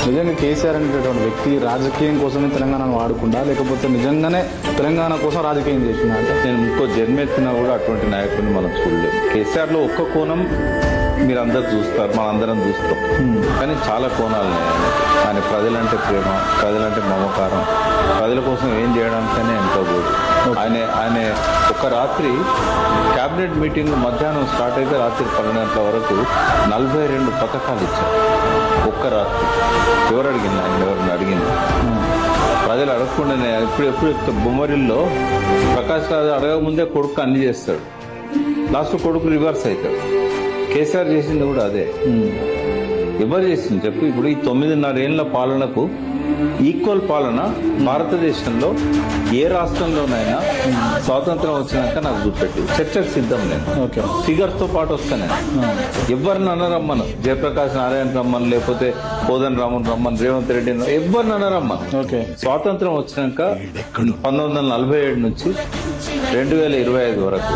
నిజంగా కేసీఆర్ అనేటటువంటి వ్యక్తి రాజకీయం కోసమే తెలంగాణను వాడుకుంటా, లేకపోతే నిజంగానే తెలంగాణ కోసం రాజకీయం చేసిందా అంటే? నేను ఇంకో జన్మెత్తినా కూడా అటువంటి నాయకుడిని మనం చూడలేము. కేసీఆర్లో ఒక్క కోణం మీరు అందరు చూస్తారు, మనందరం చూస్తాం, కానీ చాలా కోణాలు ఉన్నాయి. ఆయన ప్రజలంటే ప్రేమ, ప్రజలంటే మమకారం, ప్రజల కోసం ఏం చేయడానికనే ఎంతో గోడు. ఆయన ఒక రాత్రి క్యాబినెట్ మీటింగ్ మధ్యాహ్నం స్టార్ట్ అయితే రాత్రి 12 గంటల వరకు 42 పథకాలు ఇచ్చారు ఒక్క రాత్రి. ఎవరు అడిగింది? ఆయన ఎవరిని అడిగింది? ప్రజలు అడగకుండానే ఎప్పుడు బొమ్మరిల్లో ప్రకాష్ రాజు అడగముందే కొడుకు అన్ని చేస్తాడు, లాస్ట్ కొడుకు రివర్స్ అవుతాడు. కేసీఆర్ చేసింది కూడా అదే. ఎవరు చేసింది చెప్పు? ఇప్పుడు ఈ 9.5 ఏళ్ల పాలనకు ఈక్వల్ పాలన భారతదేశంలో ఏ రాష్ట్రంలోనైనా స్వాతంత్రం వచ్చినాక నాకు చూపెట్టి చర్చకు సిద్ధం. నేను ఫిగర్ తో పాటు వస్తాను. ఎవరిని అనరమ్మను, జయప్రకాష్ నారాయణ రమ్మను, లేకపోతే కోదన్ రామన్ రమ్మను, రేవంత్ రెడ్డి ఎవరిని అనరమ్మను. స్వాతంత్రం వచ్చినాక 1947 నుంచి 2025 వరకు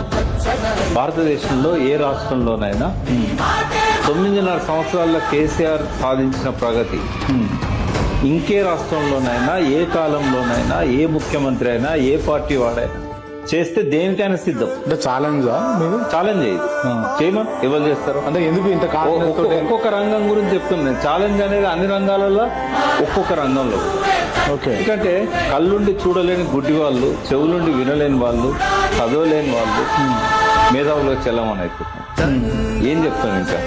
భారతదేశంలో ఏ రాష్ట్రంలోనైనా 9.5 సంవత్సరాల్లో కేసీఆర్ సాధించిన ప్రగతి ఇంకే రాష్ట్రంలోనైనా, ఏ కాలంలోనైనా, ఏ ముఖ్యమంత్రి అయినా, ఏ పార్టీ వాడైనా చేస్తే దేనికైనా సిద్ధం. అంటే ఛాలెంజ్ అయ్యేది చేయమని ఎవరు చేస్తారు అంటే ఎందుకు ఇంత ఒక్కొక్క రంగం గురించి చెప్తున్నాను. ఛాలెంజ్ అనేది అన్ని రంగాలలో ఒక్కొక్క రంగంలో. ఎందుకంటే కళ్ళుండి చూడలేని గుడ్డి వాళ్ళు, చెవులుండి వినలేని వాళ్ళు, చదవలేని వాళ్ళు మేధావులో చెల్లమని అయిపోతున్నారు. ఏం చెప్తాను ఇంకా?